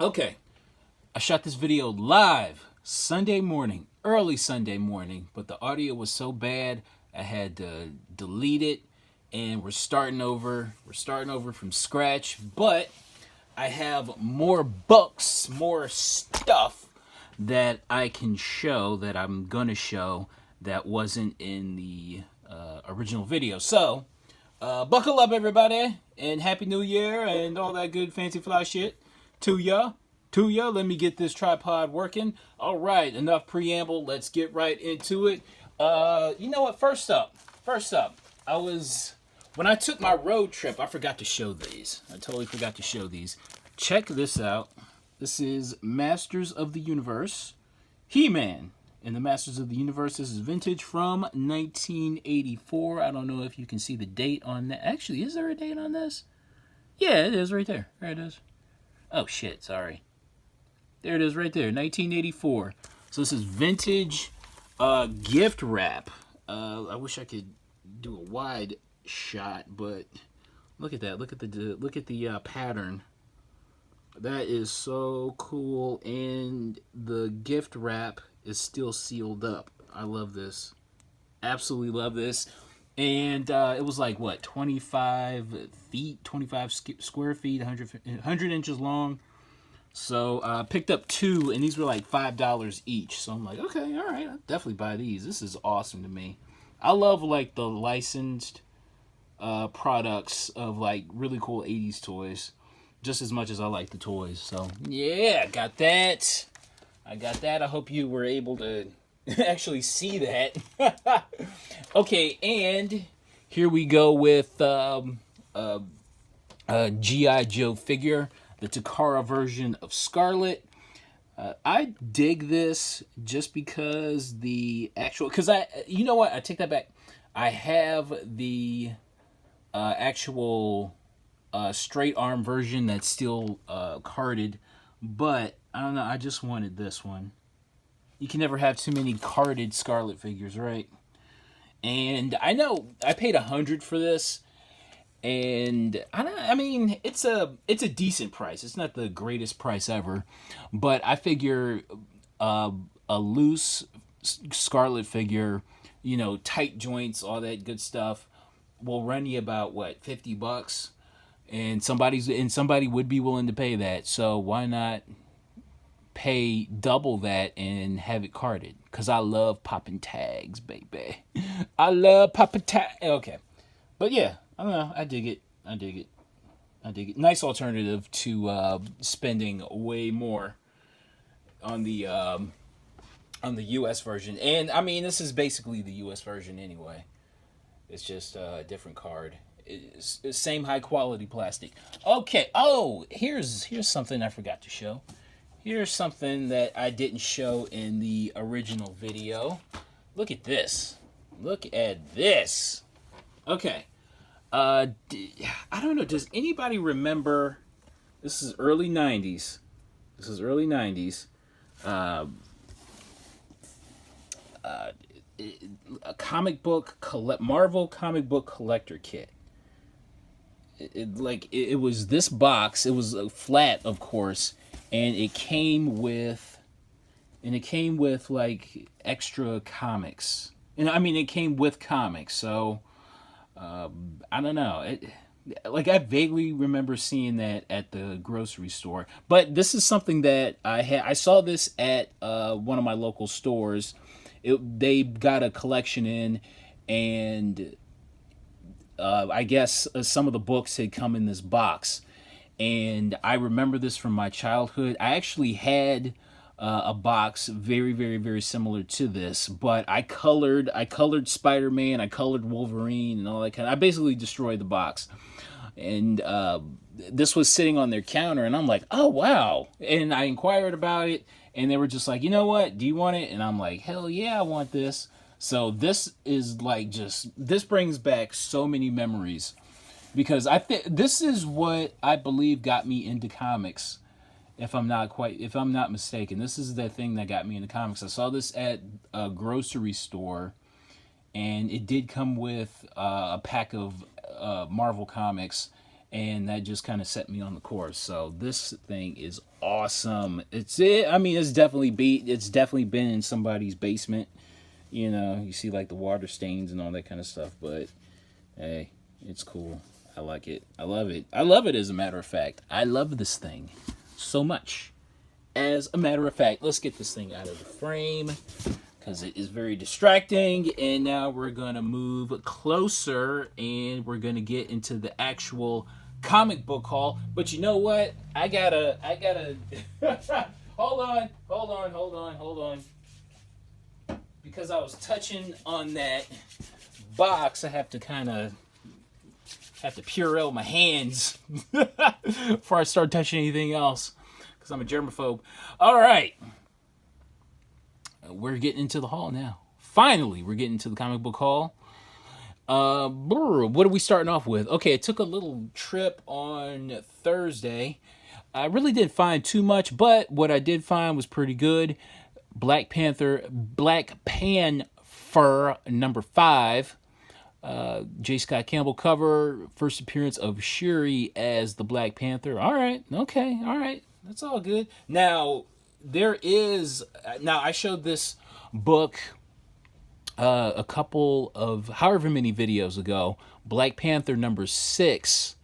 Okay, I shot this video live Sunday morning, early Sunday morning, but the audio was so bad I had to delete it, and we're starting over. We're starting over from scratch, but I have more books, more stuff that I can show, that I'm gonna show, that wasn't in the original video. So, buckle up, everybody, and Happy New Year and all that good fancy fly shit to ya. To ya. Let me get this tripod working. All right, enough preamble. Let's get right into it. You know what? First up, I was when I took my road trip. I forgot to show these. I totally forgot to show these. Check this out. This is Masters of the Universe, He-Man and the Masters of the Universe. This is vintage from 1984. I don't know if you can see the date on that. Actually, is there a date on this? Yeah, it is right there. There it is. Oh, shit. Sorry. There it is right there. 1984. So this is vintage gift wrap. I wish I could do a wide shot, but look at that. Look at the pattern. That is so cool, and the gift wrap is still sealed up. I love this. Absolutely love this. And it was like, what, 25 feet, 25 square feet, 100 inches long. So I picked up two, and these were like $5 each. So I'm like, okay, all right, I'll definitely buy these. This is awesome to me. I love like the licensed products of like really cool 80s toys just as much as I like the toys. So yeah, got that. I got that. I hope you were able to actually see that. Okay, and here we go with G.I. Joe figure, the Takara version of Scarlet. I dig this just because the actual, you know what, I take that back. I have the actual straight arm version that's still carded, but I don't know, I just wanted this one. You can never have too many carded Scarlet figures, right? And I know I paid $100 for this, and I mean it's a decent price. It's not the greatest price ever, but I figure a loose Scarlet figure, you know, tight joints, all that good stuff, will run you about what, $50, and somebody would be willing to pay that. So why not pay double that and have it carded? Because I love popping tags, baby. I love popping tags. Okay, but yeah, I don't know. I dig it. I dig it. I dig it. Nice alternative to spending way more on the U.S. version. And I mean, this is basically the U.S. version anyway. It's just a different card. It's same high quality plastic. Okay. Oh, here's something I forgot to show. Here's something that I didn't show in the original video. Look at this. Look at this. Okay. I don't know. Does anybody remember? This is early 90s. This is early 90s. A comic book Marvel comic book collector kit. It was this box. It was flat, of course, and it came with like extra comics. And I mean, it came with comics. So I don't know. I vaguely remember seeing that at the grocery store. But this is something that I saw this at one of my local stores. They got a collection in, and I guess some of the books had come in this box. And I remember this from my childhood. I actually had a box very, very, very similar to this, but I colored Spider-Man, I colored Wolverine, and all that kind of. I basically destroyed the box, and this was sitting on their counter, and I'm like, oh wow! And I inquired about it, and they were just like, you know what? Do you want it? And I'm like, hell yeah, I want this. So this is like this brings back so many memories, because I think this is what I believe got me into comics. If I'm not mistaken, this is the thing that got me into comics. I saw this at a grocery store, and it did come with a pack of Marvel comics, and that just kind of set me on the course. So this thing is awesome. I mean, it's definitely been in somebody's basement. You know, you see like the water stains and all that kind of stuff, but hey, it's cool. I like it. I love it. I love it, as a matter of fact. I love this thing so much. As a matter of fact, let's get this thing out of the frame because it is very distracting. And now we're going to move closer and we're going to get into the actual comic book haul. But you know what? I gotta hold on. Because I was touching on that box, I have to Purell my hands before I start touching anything else, because I'm a germaphobe. All right, we're getting into the haul now. Finally, we're getting into the comic book haul. What are we starting off with? Okay, I took a little trip on Thursday. I really didn't find too much, but what I did find was pretty good. Black Panther number 5. J. Scott Campbell cover, first appearance of Shuri as the Black Panther. All right, okay, all right, that's all good. Now I showed this book a couple of however many videos ago. Black Panther number 6,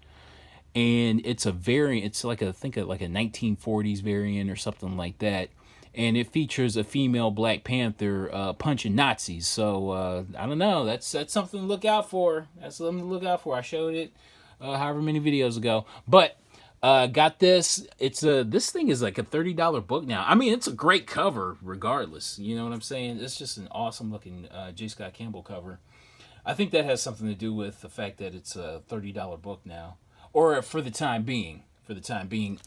and it's a variant. It's like I think like a 1940s variant or something like that. And it features a female Black Panther punching Nazis. So I don't know. That's something to look out for. That's something to look out for. I showed it however many videos ago. But got this. This thing is like a $30 book now. I mean, it's a great cover regardless. You know what I'm saying? It's just an awesome looking J. Scott Campbell cover. I think that has something to do with the fact that it's a $30 book now, or for the time being.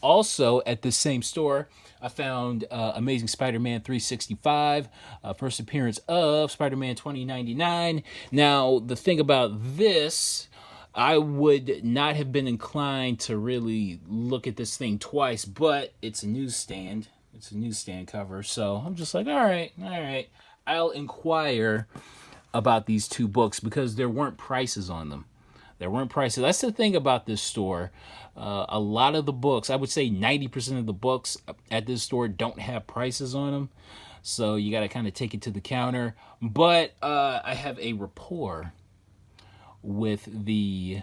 Also, at this same store, I found Amazing Spider-Man 365, first appearance of Spider-Man 2099. Now, the thing about this, I would not have been inclined to really look at this thing twice, but it's a newsstand. It's a newsstand cover, so I'm just like, all right. I'll inquire about these two books because there weren't prices on them. That's the thing about this store. A lot of the books, I would say 90% of the books at this store don't have prices on them. So you got to kind of take it to the counter. But I have a rapport with the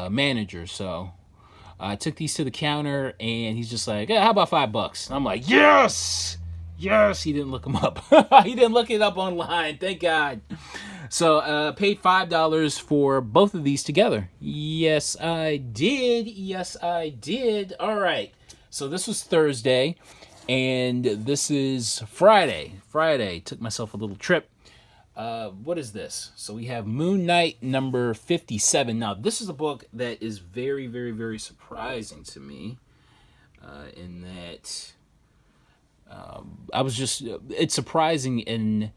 manager. So I took these to the counter and he's just like, how about $5? And I'm like, yes! Yes, he didn't look them up. He didn't look it up online. Thank God. So paid $5 for both of these together. Yes, I did. All right. So this was Thursday, and this is Friday. Took myself a little trip. What is this? So we have Moon Knight number 57. Now, this is a book that is very, very, very surprising to me in that... it's surprising in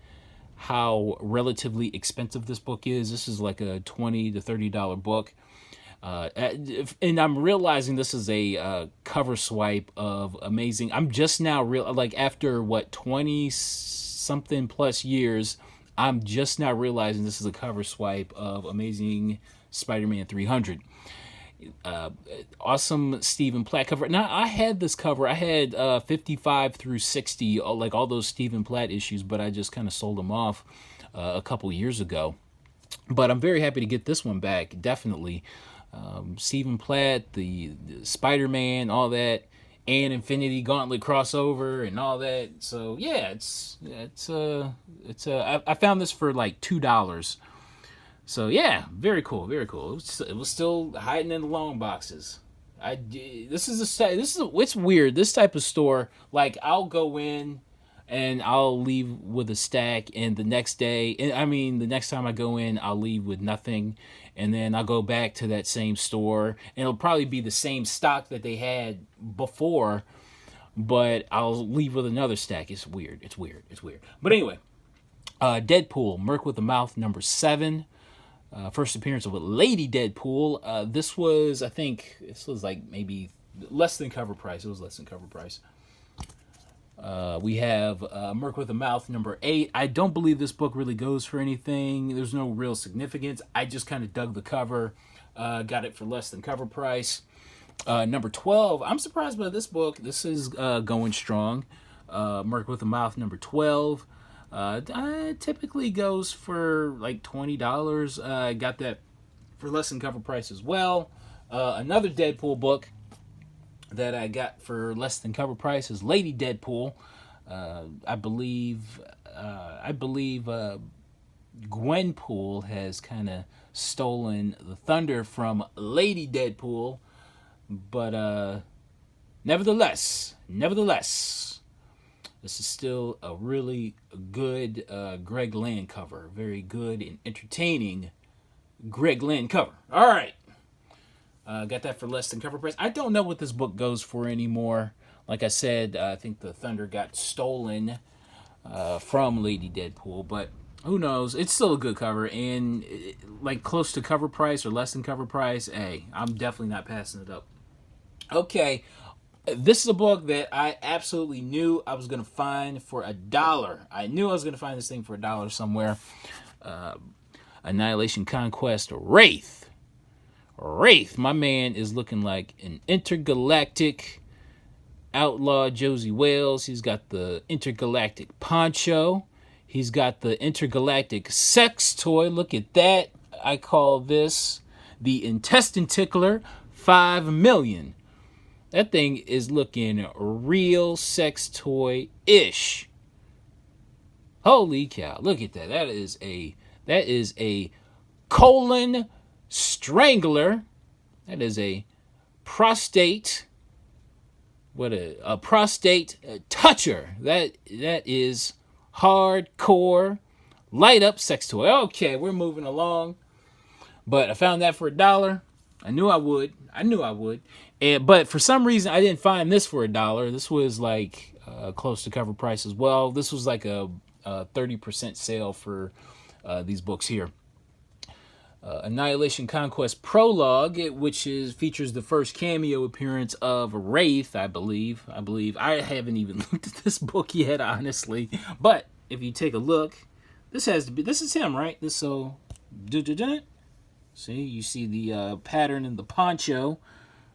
how relatively expensive this book is. This is like a $20 to $30 book. And I'm realizing this is a cover swipe of Amazing. I'm just now after 20 something plus years, I'm just now realizing this is a cover swipe of Amazing Spider-Man 300. Awesome Stephen Platt cover. Now, I had this cover. I had 55 through 60, like all those Stephen Platt issues, but I just kind of sold them off a couple years ago. But I'm very happy to get this one back, definitely. Stephen Platt, the Spider-Man, all that, and Infinity Gauntlet crossover and all that. So yeah, I found this for like $2. So yeah, very cool. It was still hiding in the long boxes. It's weird. This type of store, like I'll go in and I'll leave with a stack, and the next time I go in, I'll leave with nothing, and then I'll go back to that same store, and it'll probably be the same stock that they had before, but I'll leave with another stack. It's weird. But anyway, Deadpool, Merc with a Mouth number 7. First appearance of Lady Deadpool. This was like maybe less than cover price. It was less than cover price. We have Merc with a Mouth number 8. I don't believe this book really goes for anything. There's no real significance. I just kind of dug the cover. Got it for less than cover price. Number 12, I'm surprised by this book. This is going strong. Merc with a Mouth, number 12. Typically goes for like $20. Got that for less than cover price as well. Another Deadpool book that I got for less than cover price is Lady Deadpool. I believe Gwenpool has kind of stolen the thunder from Lady Deadpool, but nevertheless, this is still a really good Greg Land cover. Very good and entertaining Greg Land cover. All right. Got that for less than cover price. I don't know what this book goes for anymore. Like I said, I think the thunder got stolen from Lady Deadpool, but who knows? It's still a good cover, and like close to cover price or less than cover price, hey, I'm definitely not passing it up. Okay, this is a book that I absolutely knew I was going to find for $1. I knew I was going to find this thing for $1 somewhere. Annihilation Conquest Wraith. My man is looking like an intergalactic outlaw Josie Wales. He's got the intergalactic poncho. He's got the intergalactic sex toy. Look at that. I call this the Intestine Tickler 5 million. That thing is looking real sex toy-ish. Holy cow. Look at that. That is a colon strangler. That is a prostate. What a prostate toucher. That is hardcore light up sex toy. Okay, we're moving along. But I found that for $1. I knew I would. But for some reason, I didn't find this for $1. This was like close to cover price as well. This was like a 30% sale for these books here. Annihilation Conquest Prologue, which features the first cameo appearance of Wraith, I believe. I haven't even looked at this book yet, honestly. But if you take a look, this is him, right? See, you see the pattern in the poncho.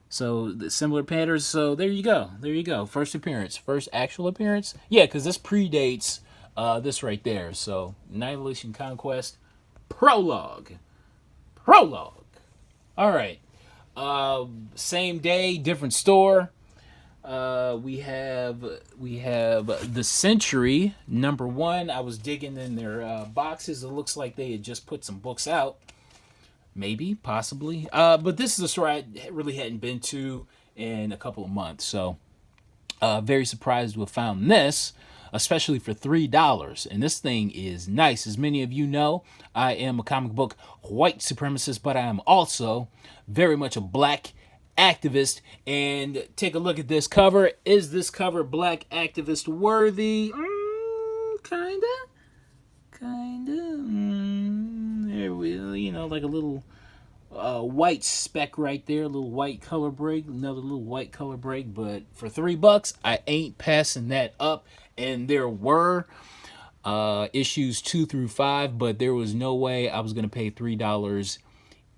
So the similar patterns. So there you go. First actual appearance. Yeah, because this predates this right there. So Annihilation Conquest Prologue. All right. Same day, different store. We have the Century #1. I was digging in their boxes. It looks like they had just put some books out. Maybe, possibly. But this is a store I really hadn't been to in a couple of months. So very surprised to have found this, especially for $3. And this thing is nice. As many of you know, I am a comic book white supremacist, but I am also very much a black activist. And take a look at this cover. Is this cover black activist worthy? Kinda. There we go. Like a little white speck right there, a little white color break, another little white color break. But for $3, I ain't passing that up. And there were issues 2 through 5, but there was no way I was going to pay $3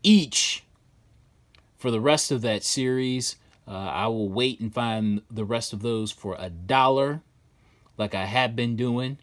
each for the rest of that series. I will wait and find the rest of those for $1, like I have been doing.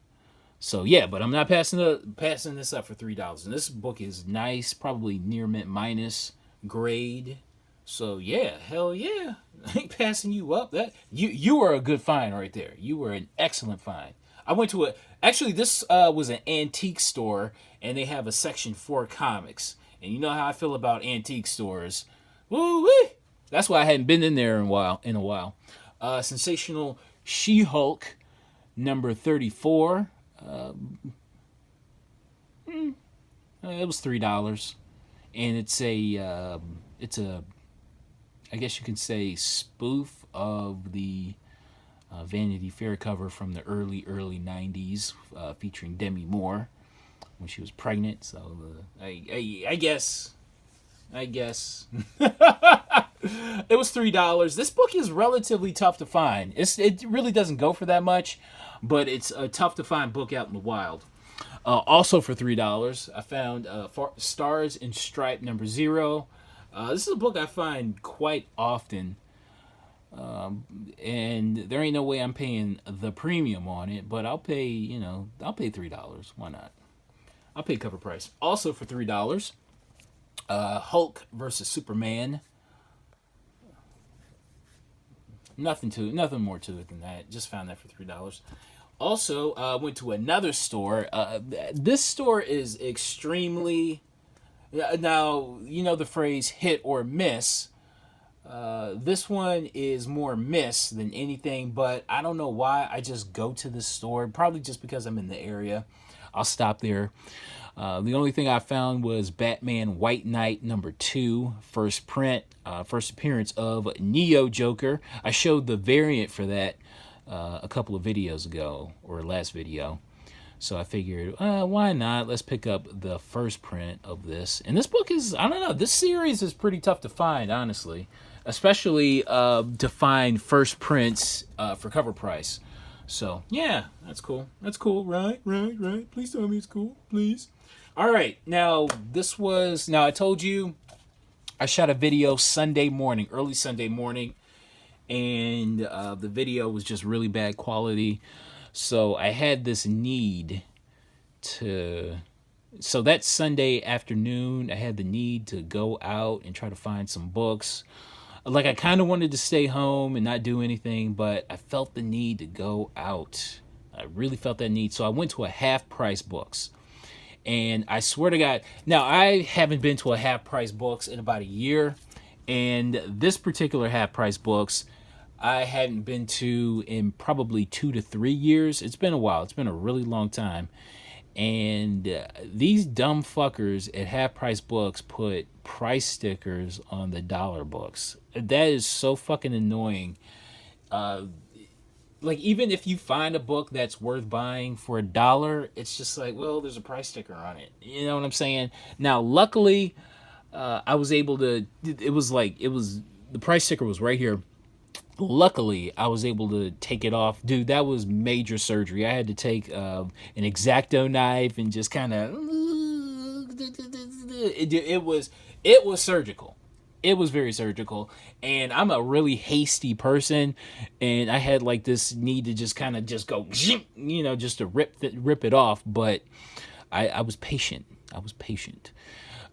So yeah, but I'm not passing this up for $3. And this book is nice, probably near mint minus grade. So yeah, hell yeah, I ain't passing you up. That you were a good find right there. You were an excellent find. I went to this was an antique store, and they have a section for comics. And you know how I feel about antique stores. Woo-wee! That's why I hadn't been in there in a while. Sensational She-Hulk #34. It was $3, and it's a I guess you can say spoof of the Vanity Fair cover from the early 90s, featuring Demi Moore when she was pregnant. So I guess it was $3. This book is relatively tough to find. It really doesn't go for that much, but it's a tough to find book out in the wild. Also for $3, I found Stars and Stripe #0. This is a book I find quite often, and there ain't no way I'm paying the premium on it, but I'll pay, I'll pay $3. Why not? I'll pay cover price. Also for $3, Hulk versus Superman. Nothing more to it than that. Just found that for $3. Also, went to another store. This store is extremely. Now, you know the phrase hit or miss. This one is more miss than anything, but I don't know why I just go to this store. Probably just because I'm in the area. I'll stop there. The only thing I found was Batman White Knight #2, first print, first appearance of Neo Joker. I showed the variant for that a couple of videos ago, or last video. So I figured, why not? Let's pick up the first print of this. And this book is, I don't know, this series is pretty tough to find, honestly. Especially to find first prints for cover price. So, yeah, that's cool. That's cool. Right. Please tell me it's cool, please. All right, now I told you I shot a video Sunday morning, early Sunday morning, and the video was just really bad quality. So I had this need so that Sunday afternoon, I had the need to go out and try to find some books. Like, I kind of wanted to stay home and not do anything, but I felt the need to go out. I really felt that need. So I went to a half-price books. And I swear to God, now I haven't been to a half-price books in about a year. And this particular half-price books, I hadn't been to in probably 2 to 3 years. It's been a while. It's been a really long time. And these dumb fuckers at half-price books put price stickers on the dollar books. That is so fucking annoying. Like, even if you find a book that's worth buying for $1, it's just like, well, there's a price sticker on it. You know what I'm saying? Now, luckily, I was able to, the price sticker was right here. Luckily, I was able to take it off. Dude, that was major surgery. I had to take an X-Acto knife and just kind of, it was surgical. It was very surgical, and I'm a really hasty person, and I had like this need to just kind of just go, just to rip it off, but I was patient.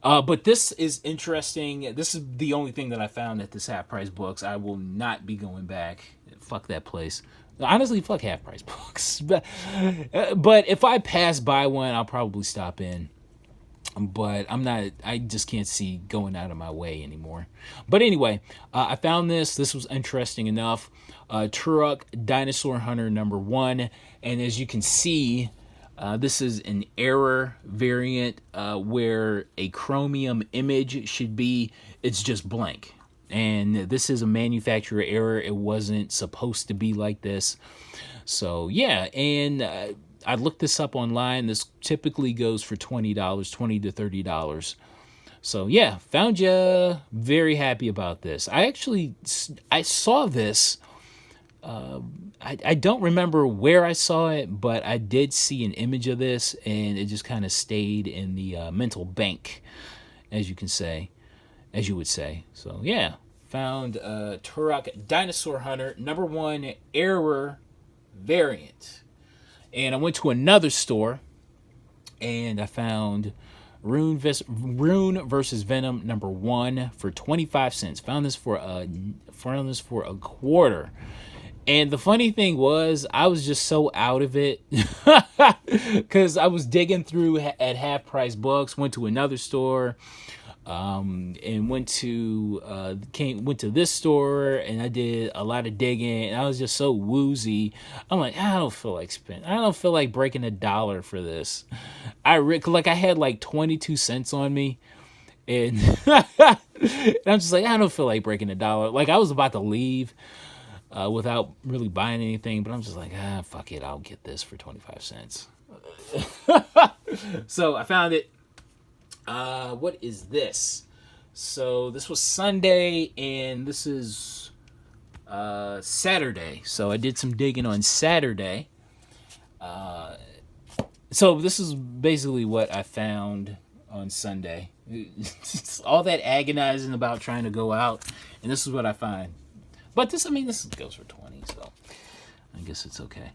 But this is interesting. This is the only thing that I found at this half-price books. I will not be going back. Fuck that place. Honestly, fuck half-price books. But if I pass by one, I'll probably stop in. But I just can't see going out of my way anymore. But anyway, I found this. This was interesting enough. Turok Dinosaur Hunter #1. And as you can see, this is an error variant where a chromium image should be, it's just blank. And this is a manufacturer error. It wasn't supposed to be like this. So, yeah, and I looked this up online. This typically goes for $20, $20 to $30. So, yeah, found ya. Very happy about this. I saw this. I don't remember where I saw it, but I did see an image of this, and it just kind of stayed in the mental bank, as you would say. So, yeah, found Turok Dinosaur Hunter #1 error variant. And I went to another store, and I found Rune versus Venom #1 for 25 cents. Found this for a quarter. And the funny thing was, I was just so out of it because I was digging through at half-price books. Went to another store, and went to this store, and I did a lot of digging, and I was just so woozy. I'm like, I don't feel like breaking $1 for this. I had like 22 cents on me, and, and I'm just like, I don't feel like breaking $1. Like, I was about to leave without really buying anything, but I'm just like, fuck it, I'll get this for 25 cents. So I found it. What is this? So this was Sunday, and this is Saturday. So I did some digging on Saturday. So this is basically what I found on Sunday. All that agonizing about trying to go out, and this is what I find. But this, I mean, this goes for 20, so I guess it's okay.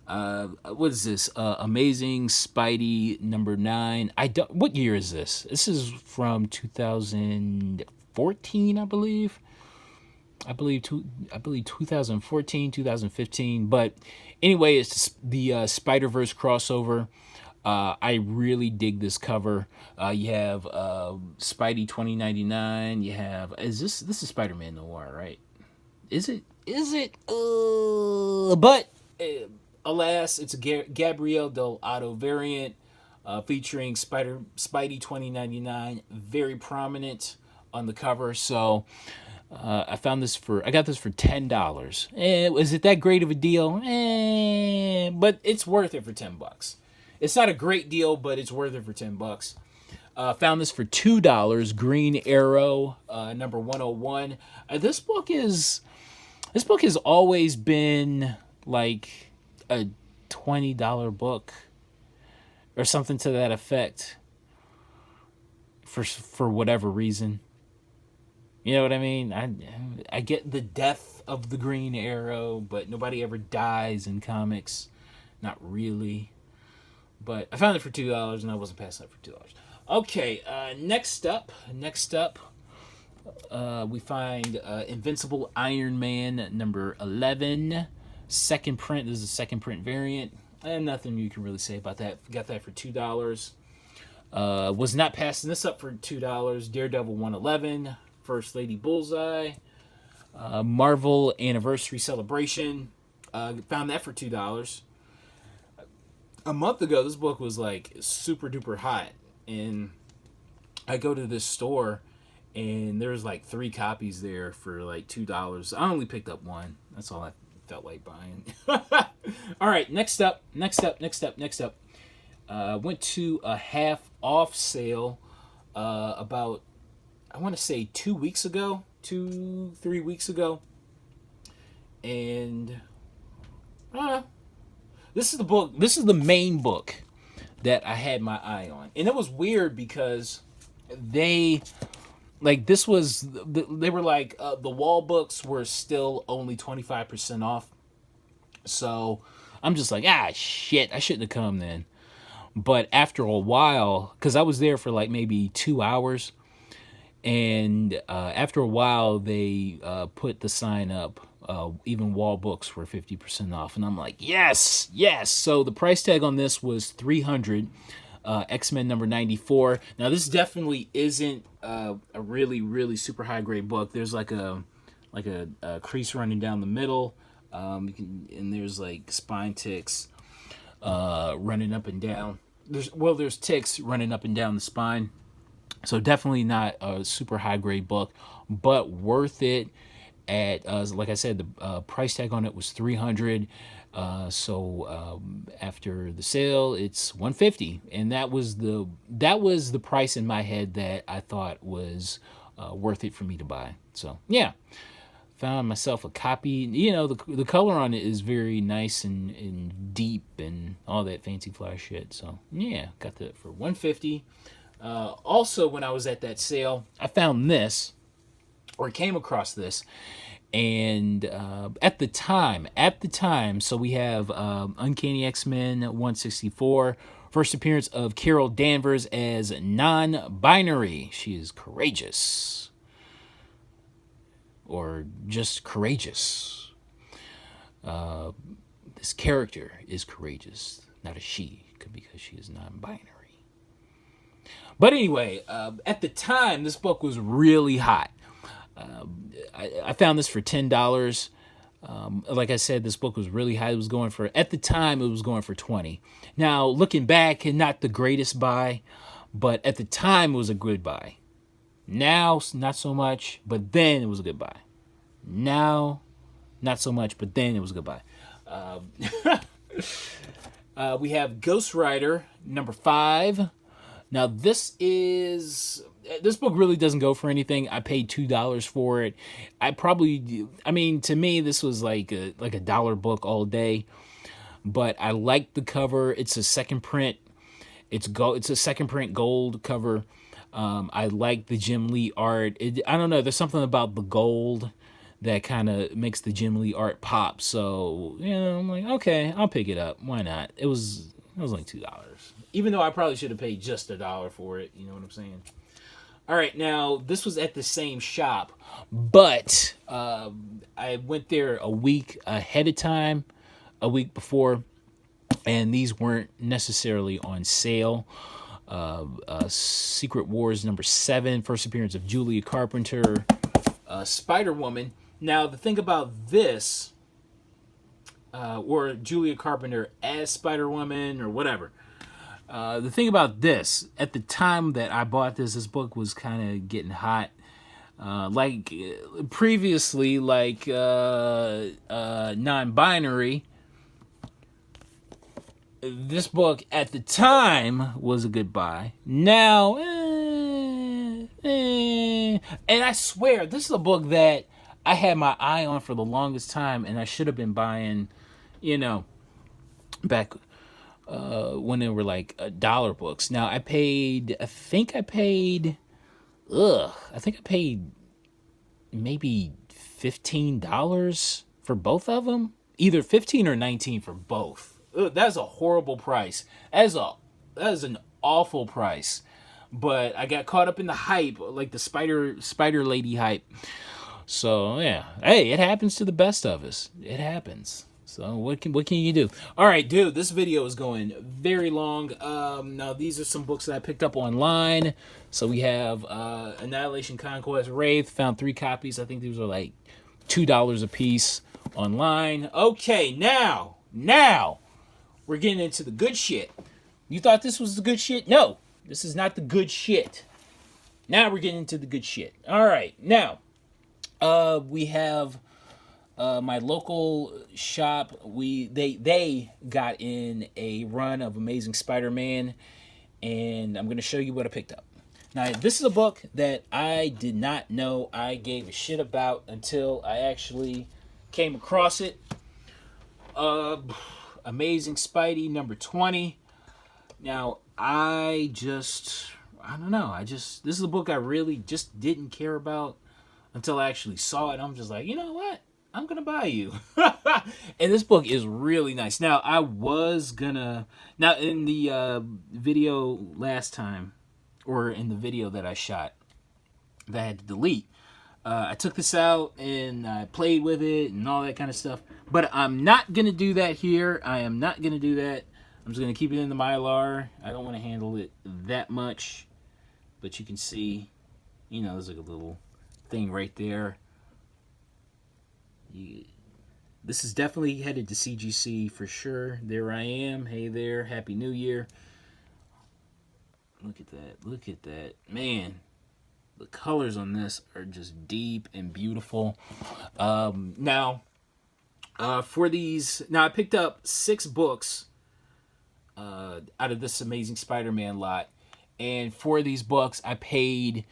What is this? Amazing Spidey #9. I don't. What year is this? This is from 2014, I believe. I believe 2014, 2015. But anyway, it's the Spider-Verse crossover. I really dig this cover. You have Spidey 2099. You have this is Spider-Man Noir, right? Is it? But alas, it's a Gabriel Del Otto variant featuring Spidey 2099, very prominent on the cover. So I got this for $10. Is it that great of a deal? But it's worth it for $10. It's not a great deal, but it's worth it for $10. Found this for $2. Green Arrow number 101. This book has always been like a $20 book or something to that effect. For whatever reason. You know what I mean? I get the death of the Green Arrow, but nobody ever dies in comics. Not really. But I found it for $2, and I wasn't passing it for $2. Okay, next up, we find Invincible Iron Man number 11. Second print. This is a second print variant. And nothing you can really say about that. Got that for $2. Was not passing this up for $2. Daredevil 111. First Lady Bullseye. Marvel Anniversary Celebration. Found that for $2. A month ago, this book was like super duper hot. And I go to this store, and there's like 3 copies there for like $2. I only picked up one. That's all I felt like buying. All right, next up. Went to a half off sale about, I want to say 3 weeks ago. And I don't know. This is the main book that I had my eye on. And it was weird because they were like, the wall books were still only 25% off. So I'm just like, shit, I shouldn't have come then. But after a while, because I was there for like maybe 2 hours, and after a while they put the sign up, even wall books were 50% off, and I'm like, yes. So the price tag on this was $300. X-Men number 94. Now this definitely isn't a really, really super high grade book. There's like a crease running down the middle, and there's like spine ticks running up and down. There's ticks running up and down the spine. So definitely not a super high grade book, but worth it. At like I said, the price tag on it was $300. So after the sale, it's $150, and that was the price in my head that I thought was worth it for me to buy. So yeah, found myself a copy. You know, the color on it is very nice and deep and all that fancy fly shit. So yeah, got that for $150. Also, when I was at that sale, I found this, or came across this, and at the time, so we have Uncanny X-Men 164, first appearance of Carol Danvers as non-binary. She is courageous, or just courageous. This character is courageous, not a she, because she is non-binary. But anyway, at the time, this book was really hot. I found this for $10. Like I said, this book was really high. At the time, it was going for $20. Now, looking back, not the greatest buy, but at the time, it was a good buy. Now, not so much, but then it was a good buy. Now, not so much, but then it was a good buy. We have Ghost Rider number 5. Now, this book really doesn't go for anything. I paid $2 for it. To me, this was like a dollar book all day. But I like the cover. It's a second print. It's a second print gold cover. I like the Jim Lee art. I don't know. There's something about the gold that kind of makes the Jim Lee art pop. So I'm like, okay, I'll pick it up. Why not? It was like $2, even though I probably should have paid just $1 for it. You know what I'm saying? All right, now this was at the same shop, but I went there a week ahead of time, a week before, and these weren't necessarily on sale. Secret Wars #7, first appearance of Julia Carpenter, Spider-Woman. Now, the thing about this, or Julia Carpenter as Spider-Woman, or whatever, the thing about this, at the time that I bought this book was kind of getting hot. Previously, non-binary, this book at the time was a good buy. Now, and I swear, this is a book that I had my eye on for the longest time, and I should have been buying, back when they were like $1 books. Now, I think I paid maybe $15 for both of them, either 15 or 19 for both. That's a horrible price. That is an awful price. But I got caught up in the hype, like the spider lady hype. So yeah, hey, it happens to the best of us. It happens. So what can you do? All right, dude, this video is going very long. Now these are some books that I picked up online. So we have Annihilation, Conquest, Wraith. Found 3 copies. I think these are like $2 a piece online. Okay, now we're getting into the good shit. You thought this was the good shit? No, this is not the good shit. Now we're getting into the good shit. All right, now we have my local shop. They got in a run of Amazing Spider-Man, and I'm going to show you what I picked up. Now, this is a book that I did not know I gave a shit about until I actually came across it. Amazing Spidey #20. Now, I don't know. This is a book I really just didn't care about until I actually saw it. I'm just like, you know what? I'm going to buy you. And this book is really nice. Now, in the video last time, or in the video that I shot, that I had to delete, I took this out and I played with it and all that kind of stuff. But I'm not going to do that here. I am not going to do that. I'm just going to keep it in the Mylar. I don't want to handle it that much. But you can see, there's like a little thing right there. This is definitely headed to CGC for sure. There I am. Hey there. Happy New Year. Look at that. Look at that. Man, the colors on this are just deep and beautiful. Now, for these... Now, I picked up 6 books out of this Amazing Spider-Man lot. And for these books, I paid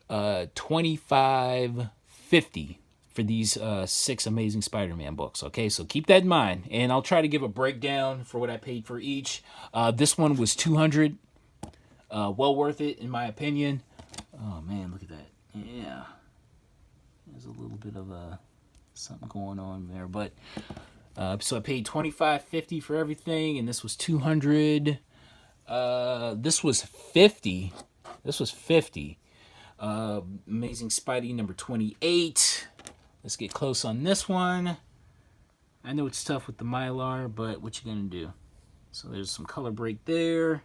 $25.50 for these 6 Amazing Spider-Man books. Okay, so keep that in mind. And I'll try to give a breakdown for what I paid for each. This one was $200. Well worth it, in my opinion. Oh, man, look at that. Yeah. There's a little bit of something going on there. But so I paid $25.50 for everything, and this was $200. This was $50. This was $50. Amazing Spidey #28. Let's get close on this one. I know it's tough with the Mylar, but what you gonna do? So there's some color break there.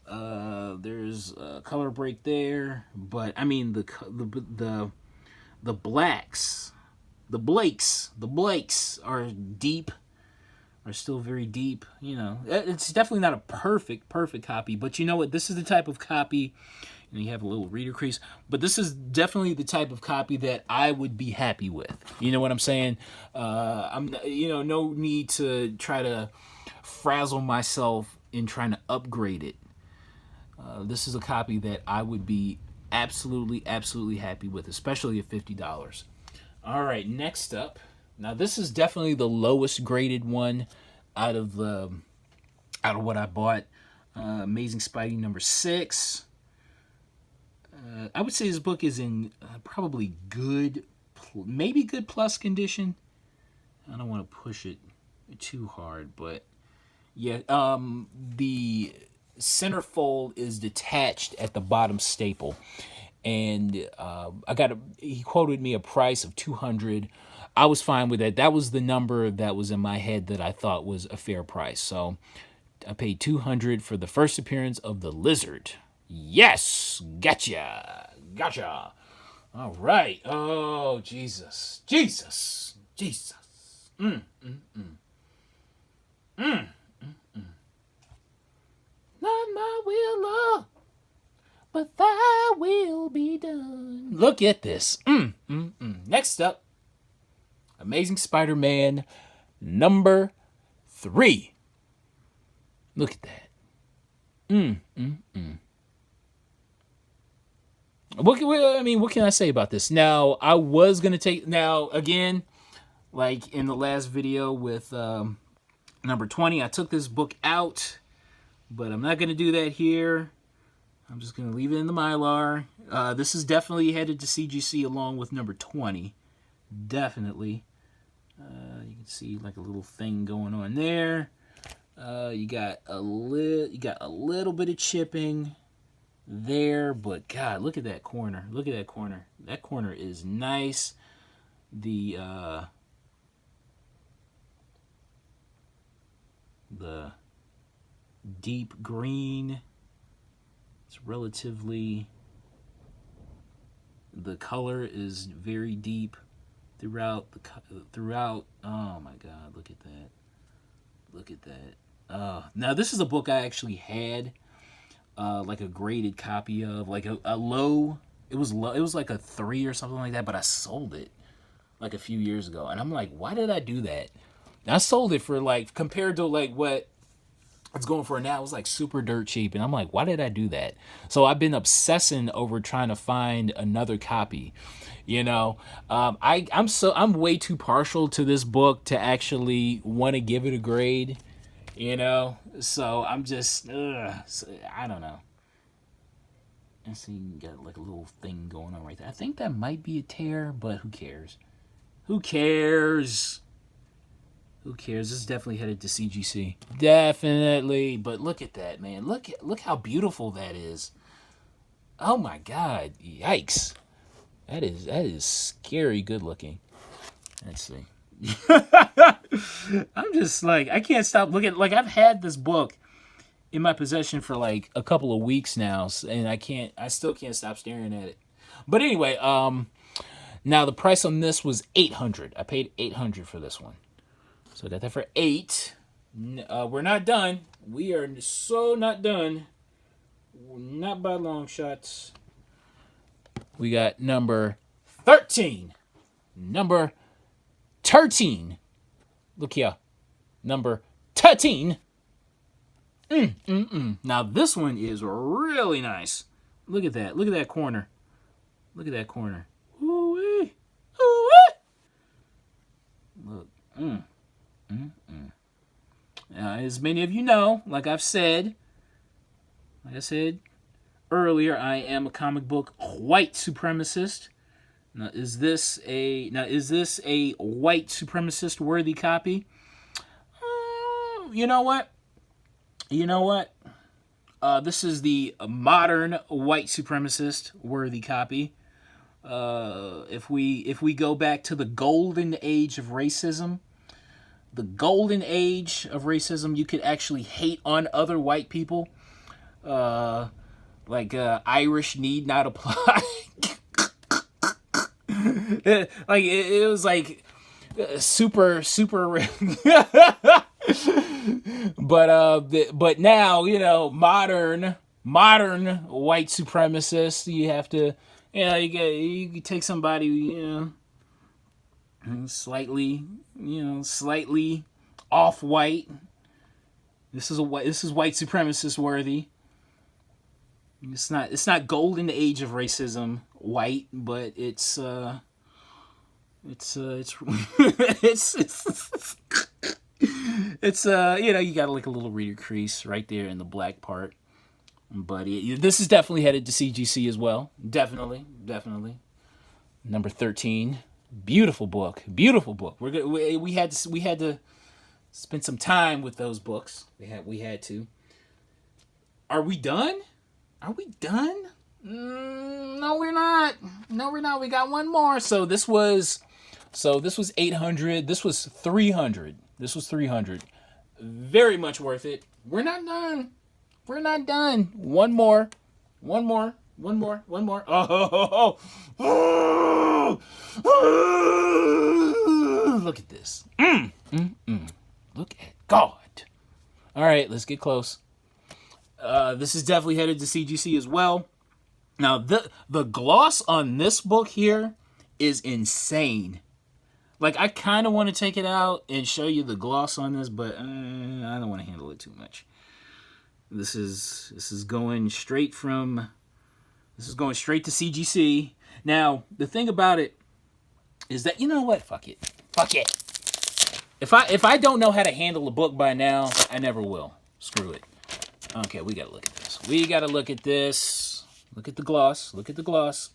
There's a color break there, but I mean the blacks, the Blakes are deep, are still very deep. It's definitely not a perfect copy, but you know what? This is the type of copy, and you have a little reader crease, but this is definitely the type of copy that I would be happy with. You know what I'm saying? No need to try to frazzle myself in trying to upgrade it. This is a copy that I would be absolutely happy with, especially at $50. All right, next up. Now, this is definitely the lowest graded one out of what I bought. Amazing Spidey #6. I would say this book is in probably good, maybe good plus condition. I don't want to push it too hard, but yeah, the centerfold is detached at the bottom staple, and he quoted me a price of 200. I was fine with that. That was the number that was in my head that I thought was a fair price. So I paid 200 for the first appearance of the lizard. Yes, gotcha. All right. Oh, Jesus. Not my will, Lord, but thy will be done. Look at this. Next up, Amazing Spider-Man #3. Look at that. What can I say about this? Now, I was going to take... Now, again, like in the last video with #20, I took this book out, but I'm not going to do that here. I'm just going to leave it in the Mylar. This is definitely headed to CGC along with #20. Definitely. You can see like a little thing going on there. You got a little bit of chipping there, but God, look at that corner. Look at that corner. That corner is nice. The deep green. It's relatively... The color is very deep throughout. Oh my God, look at that. Look at that. Now this is a book I actually had like a graded copy of, like a low. It was like a 3 or something like that, but I sold it like a few years ago, and I'm like, why did I do that? And I sold it for, like, compared to like what it's going for now, it was like super dirt cheap, and I'm like, why did I do that? So I've been obsessing over trying to find another copy. You know, I'm way too partial to this book to actually want to give it a grade. You know, so I'm just I don't know. And see, you got like a little thing going on right there. I think that might be a tear, but who cares? Who cares? Who cares? This is definitely headed to CGC. Definitely. But look at that, man. Look how beautiful that is. Oh my God. Yikes. That is scary good looking. Let's see. I'm just like, I can't stop looking. Like, I've had this book in my possession for like a couple of weeks now, and I still can't stop staring at it. But anyway, now the price on this was $800. I paid $800 for this one. So I got that for $8. We're not done. We are so not done. Not by long shots. We got number 13. Number 13. Look here. Number 13. Now this one is really nice. Look at that. Look at that corner. Look at that corner. Ooh-wee. Ooh-wee. Look. Now, as many of you know, like I said earlier, I am a comic book white supremacist. Now, is this a white supremacist worthy copy? You know what? This is the modern white supremacist worthy copy. If we go back to the golden age of racism, you could actually hate on other white people. Irish need not apply. Like it was like super but now, you know, modern white supremacists, you have to, you take somebody, slightly off white. This is white supremacist worthy. It's not golden age of racism white, but it's you got like a little reader crease right there in the black part But this is definitely headed to CGC as well. Definitely. Number 13. Beautiful book. Beautiful book. We had to spend some time with those books. We had to. Are we done? No, we're not. We got one more. So this was 800. This was 300. Very much worth it. We're not done. One more. Oh, look at this. Look at God. All right, let's get close. This is definitely headed to CGC as well. Now, the gloss on this book here is insane. Like, I kind of want to take it out and show you the gloss on this, but I don't want to handle it too much. This is going straight to CGC. Now, the thing about it is that, you know what? Fuck it. If I don't know how to handle a book by now, I never will. Screw it. Okay, we gotta look at this. Look at the gloss. Look at the gloss.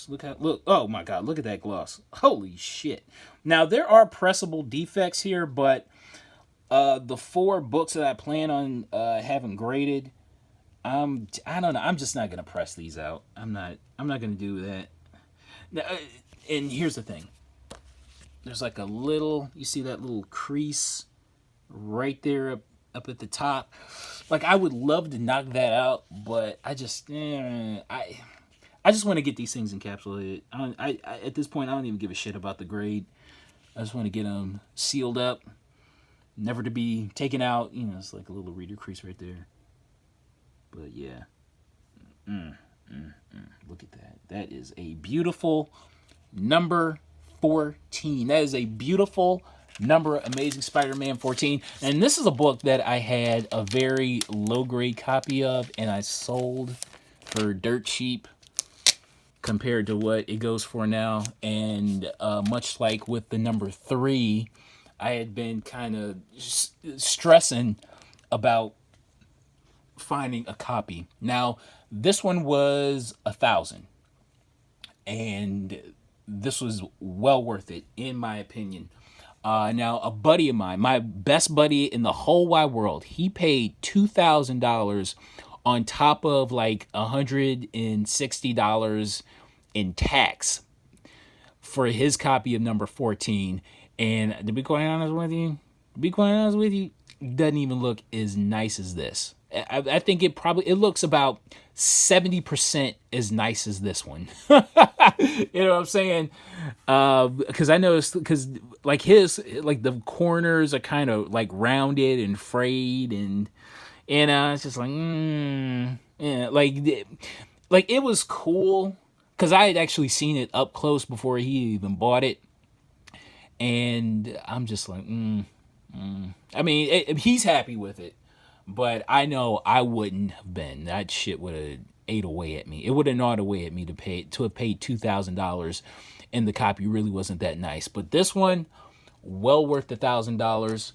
Look. Oh my God, look at that gloss. Holy shit. Now, there are pressable defects here, but the 4 books that I plan on having graded, I don't know. I'm just not gonna press these out. I'm not gonna do that. Now, and here's the thing. There's like a little. You see that little crease right there up at the top. Like, I would love to knock that out, but I just want to get these things encapsulated. I at this point, I don't even give a shit about the grade. I just want to get them sealed up, never to be taken out. You know, it's like a little reader crease right there. But yeah, look at that. That is a beautiful number 14. That is a beautiful number, Amazing Spider-Man 14. And this is a book that I had a very low-grade copy of, and I sold for dirt cheap compared to what it goes for now. And much like with the number 3, I had been kind of stressing about finding a copy. Now, this one was $1,000, and this was well worth it, in my opinion. Now, a buddy of mine, my best buddy in the whole wide world, he paid $2,000 on top of like $160 in tax for his copy of number 14. And to be quite honest with you, doesn't even look as nice as this. I think it looks about 70% as nice as this one. You know what I'm saying? Because I noticed, because like the corners are kind of like rounded and frayed, and it's just like, yeah, like it was cool because I had actually seen it up close before he even bought it, and I'm just like, I mean, he's happy with it. But I know I wouldn't have been. That shit would have ate away at me. It would have gnawed away at me to have paid $2,000, and the copy really wasn't that nice. But this one, well worth $1,000.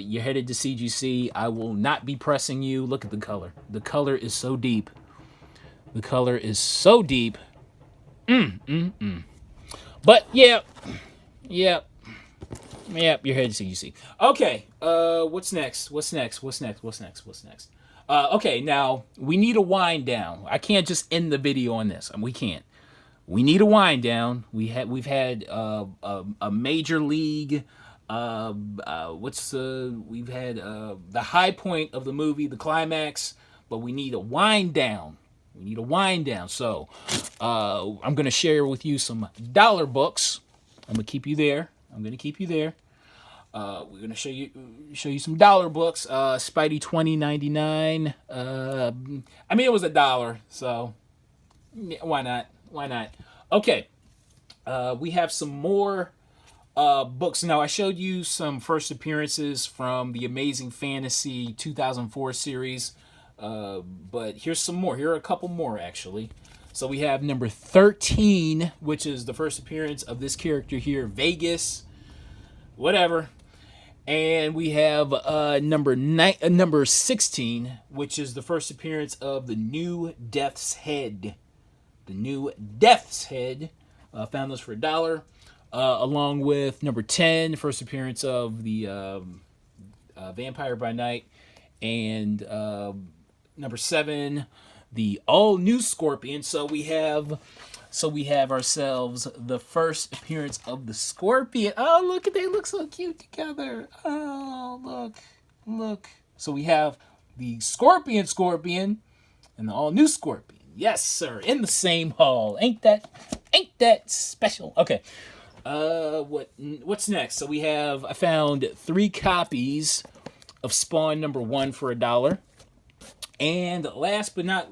You're headed to CGC. I will not be pressing you. Look at the color. The color is so deep. But yeah. Yep, you're headed to CGC. Okay, what's next? Okay, now, we need a wind down. I can't just end the video on this. We can't. We need a wind down. We've had a major league. We've had the high point of the movie, the climax, but we need a wind down. So, I'm gonna share with you some dollar books. I'm gonna keep you there. We're gonna show you some dollar books. Spidey 20.99. I mean, it was $1, so why not? Okay. We have some more books. Now, I showed you some first appearances from the Amazing Fantasy 2004 series, but here's some more. Here are a couple more, actually. So we have number 13, which is the first appearance of this character here, Vegas, whatever. And we have number 16, which is the first appearance of the new Death's Head. The new Death's Head. Found this for $1. Along with number 10, first appearance of the Vampire by Night. And number 7, the all new Scorpion. So we have ourselves the first appearance of the Scorpion. Oh, look at they look so cute together. Oh, look. So we have the Scorpion and the all new Scorpion. Yes, sir, in the same haul. Ain't that special? Okay. What's next? So I found 3 copies of Spawn number 1 for $1. And last but not,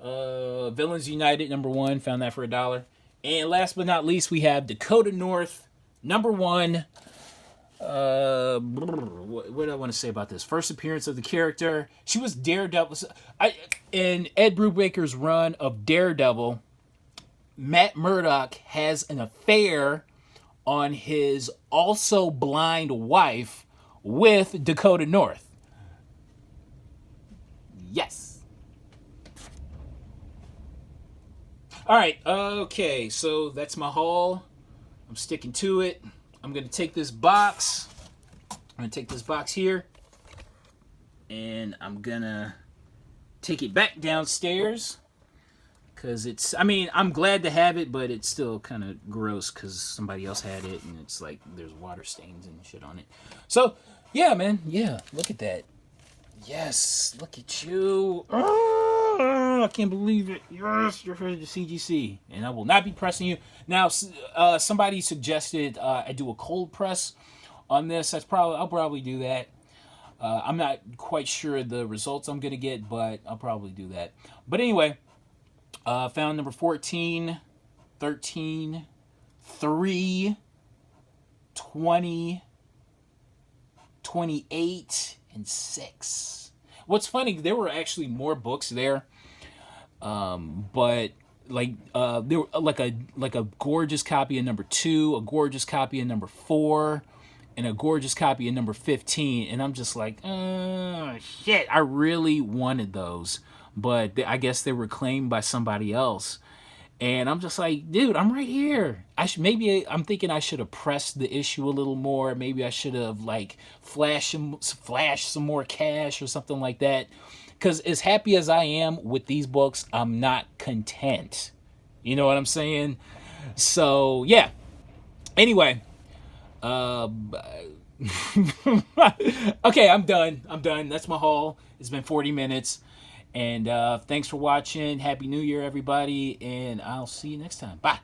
Villains United number 1, found that for $1. And last but not least, we have Dakota North number 1. What do I want to say about this? First appearance of the character. She was Daredevil. In Ed Brubaker's run of Daredevil, Matt Murdock has an affair on his also blind wife with Dakota North. Yes. All right. Okay. So that's my haul. I'm sticking to it. I'm going to take this box. Here. And I'm going to take it back downstairs. Because I'm glad to have it, but it's still kind of gross because somebody else had it. And it's like there's water stains and shit on it. So, yeah, man. Yeah. Look at that. Yes, look at you. Oh, I can't believe it. Yes, you're headed to CGC. And I will not be pressing you. Now, somebody suggested I do a cold press on this. I'll probably do that. I'm not quite sure the results I'm going to get, but I'll probably do that. But anyway, found number 14, 13, 3, 20, 28, and 6. What's funny, there were actually more books there, but there were like a gorgeous copy of number 2, a gorgeous copy of number 4, and a gorgeous copy of number 15. And I'm just like, shit, I really wanted those, but I guess they were claimed by somebody else. And I'm just like, dude, I'm right here. I'm thinking I should have pressed the issue a little more. Maybe I should have flashed some more cash or something like that. Because as happy as I am with these books, I'm not content. You know what I'm saying? So yeah. Anyway, okay, I'm done. That's my haul. It's been 40 minutes. And thanks for watching. Happy New Year, everybody. And I'll see you next time. Bye.